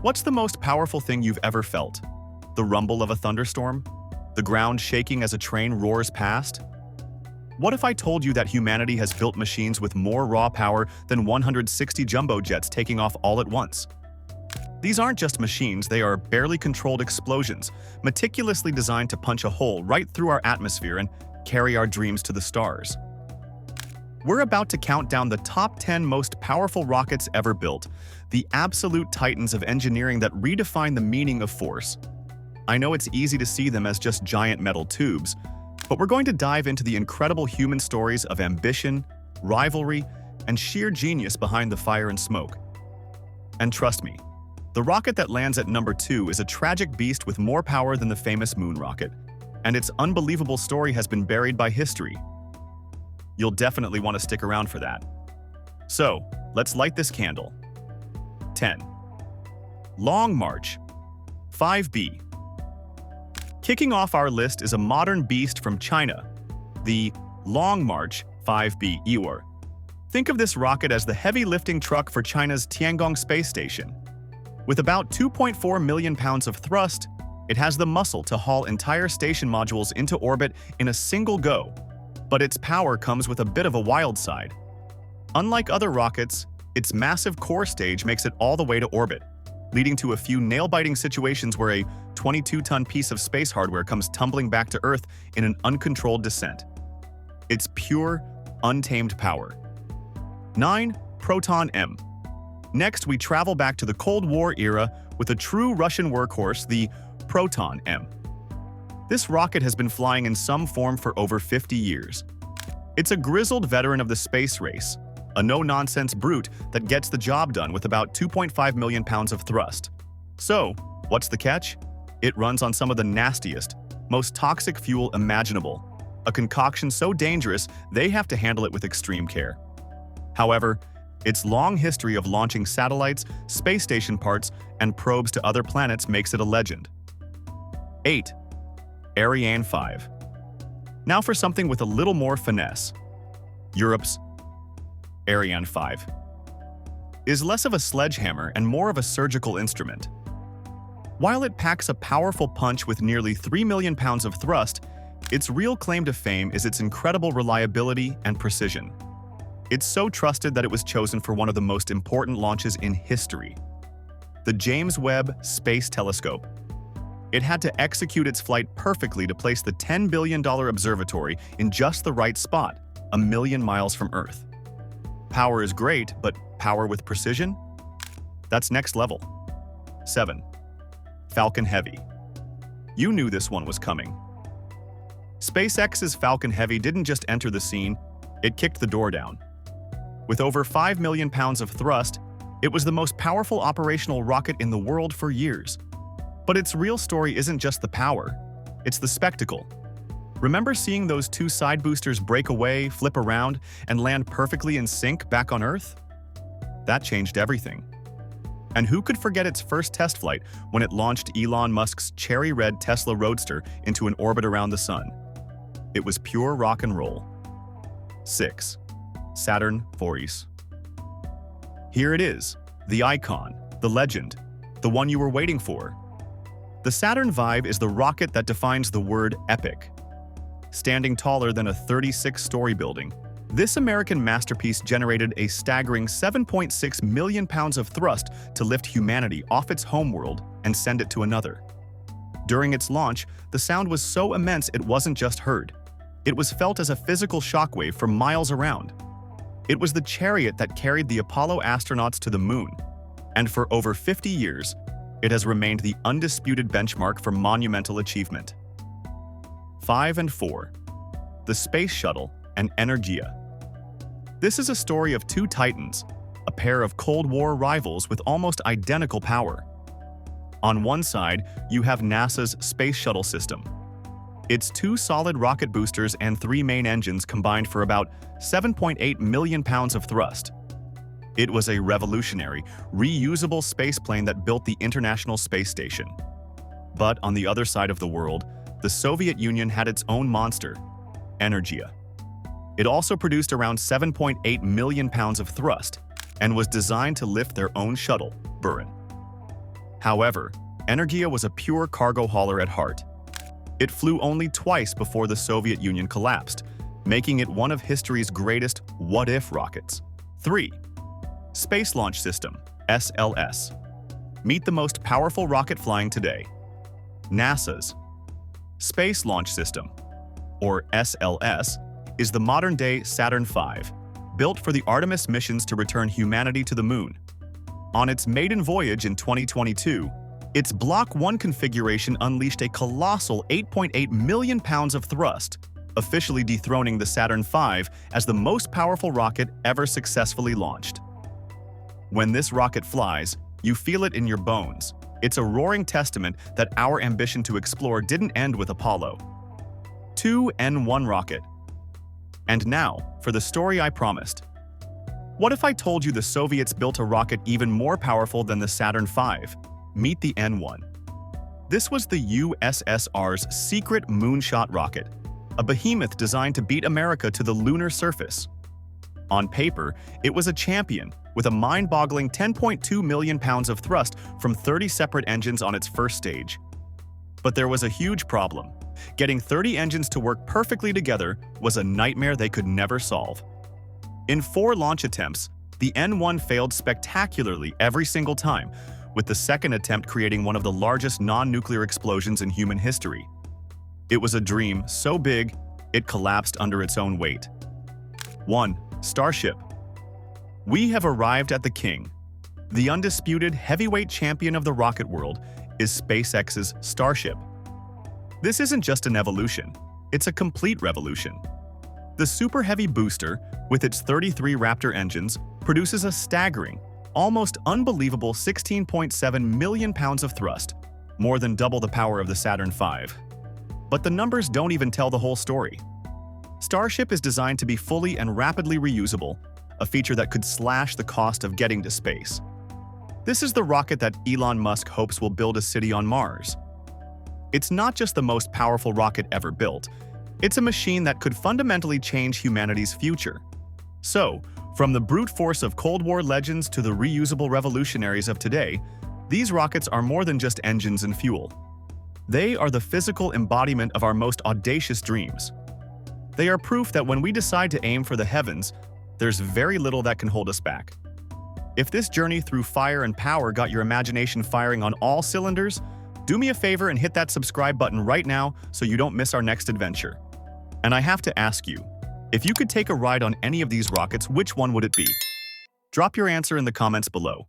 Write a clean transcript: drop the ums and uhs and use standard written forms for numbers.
What's the most powerful thing you've ever felt? The rumble of a thunderstorm? The ground shaking as a train roars past? What if I told you that humanity has built machines with more raw power than 160 jumbo jets taking off all at once? These aren't just machines, they are barely controlled explosions, meticulously designed to punch a hole right through our atmosphere and carry our dreams to the stars. We're about to count down the top 10 most powerful rockets ever built, the absolute titans of engineering that redefine the meaning of force. I know it's easy to see them as just giant metal tubes, but we're going to dive into the incredible human stories of ambition, rivalry, and sheer genius behind the fire and smoke. And trust me, the rocket that lands at number 2 is a tragic beast with more power than the famous moon rocket, and its unbelievable story has been buried by history. You'll definitely want to stick around for that. So, let's light this candle. 10. Long March 5B. Kicking off our list is a modern beast from China, the Long March 5B Eeyore. Think of this rocket as the heavy lifting truck for China's Tiangong space station. With about 2.4 million pounds of thrust, it has the muscle to haul entire station modules into orbit in a single go. But its power comes with a bit of a wild side. Unlike other rockets, its massive core stage makes it all the way to orbit, leading to a few nail-biting situations where a 22-ton piece of space hardware comes tumbling back to Earth in an uncontrolled descent. It's pure, untamed power. 9. Proton M. Next, we travel back to the Cold War era with a true Russian workhorse, the Proton M. This rocket has been flying in some form for over 50 years. It's a grizzled veteran of the space race, a no-nonsense brute that gets the job done with about 2.5 million pounds of thrust. So, what's the catch? It runs on some of the nastiest, most toxic fuel imaginable, a concoction so dangerous they have to handle it with extreme care. However, its long history of launching satellites, space station parts, and probes to other planets makes it a legend. 8. Ariane 5. Now for something with a little more finesse. Europe's Ariane 5 is less of a sledgehammer and more of a surgical instrument. While it packs a powerful punch with nearly 3 million pounds of thrust, its real claim to fame is its incredible reliability and precision. It's so trusted that it was chosen for one of the most important launches in history, the James Webb Space Telescope. It had to execute its flight perfectly to place the $10 billion observatory in just the right spot, a million miles from Earth. Power is great, but power with precision? That's next level. 7. Falcon Heavy. You knew this one was coming. SpaceX's Falcon Heavy didn't just enter the scene, it kicked the door down. With over 5 million pounds of thrust, it was the most powerful operational rocket in the world for years. But its real story isn't just the power, it's the spectacle. Remember seeing those two side boosters break away, flip around, and land perfectly in sync back on Earth? That changed everything. And who could forget its first test flight when it launched Elon Musk's cherry red Tesla Roadster into an orbit around the sun? It was pure rock and roll. 6. Saturn V. Here it is, the icon, the legend, the one you were waiting for. The Saturn V is the rocket that defines the word epic. Standing taller than a 36-story building, this American masterpiece generated a staggering 7.6 million pounds of thrust to lift humanity off its homeworld and send it to another. During its launch, the sound was so immense it wasn't just heard. It was felt as a physical shockwave for miles around. It was the chariot that carried the Apollo astronauts to the moon, and for over 50 years, it has remained the undisputed benchmark for monumental achievement. 5 and 4. The Space Shuttle and Energia. This is a story of two titans, a pair of Cold War rivals with almost identical power. On one side, you have NASA's Space Shuttle system. Its 2 solid rocket boosters and 3 main engines combined for about 7.8 million pounds of thrust. It was a revolutionary, reusable spaceplane that built the International Space Station. But on the other side of the world, the Soviet Union had its own monster, Energia. It also produced around 7.8 million pounds of thrust and was designed to lift their own shuttle, Buran. However, Energia was a pure cargo hauler at heart. It flew only twice before the Soviet Union collapsed, making it one of history's greatest what-if rockets. 3. Space Launch System, SLS. Meet the most powerful rocket flying today. NASA's Space Launch System, or SLS, is the modern-day Saturn V, built for the Artemis missions to return humanity to the Moon. On its maiden voyage in 2022, its Block 1 configuration unleashed a colossal 8.8 million pounds of thrust, officially dethroning the Saturn V as the most powerful rocket ever successfully launched. When this rocket flies, you feel it in your bones. It's a roaring testament that our ambition to explore didn't end with Apollo. 2. N1 rocket. And now, for the story I promised. What if I told you the Soviets built a rocket even more powerful than the Saturn V? Meet the N1. This was the USSR's secret moonshot rocket, a behemoth designed to beat America to the lunar surface. On paper, it was a champion, with a mind-boggling 10.2 million pounds of thrust from 30 separate engines on its first stage. But there was a huge problem. Getting 30 engines to work perfectly together was a nightmare they could never solve. In 4 launch attempts, the N1 failed spectacularly every single time, with the second attempt creating one of the largest non-nuclear explosions in human history. It was a dream so big, it collapsed under its own weight. 1. Starship. We have arrived at the king. The undisputed heavyweight champion of the rocket world is SpaceX's Starship. This isn't just an evolution, it's a complete revolution. The Super Heavy booster, with its 33 Raptor engines, produces a staggering, almost unbelievable 16.7 million pounds of thrust, more than double the power of the Saturn V. But the numbers don't even tell the whole story. Starship is designed to be fully and rapidly reusable, a feature that could slash the cost of getting to space. This is the rocket that Elon Musk hopes will build a city on Mars. It's not just the most powerful rocket ever built, it's a machine that could fundamentally change humanity's future. So, from the brute force of Cold War legends to the reusable revolutionaries of today, these rockets are more than just engines and fuel. They are the physical embodiment of our most audacious dreams. They are proof that when we decide to aim for the heavens, there's very little that can hold us back. If this journey through fire and power got your imagination firing on all cylinders, do me a favor and hit that subscribe button right now so you don't miss our next adventure. And I have to ask you, if you could take a ride on any of these rockets, which one would it be? Drop your answer in the comments below.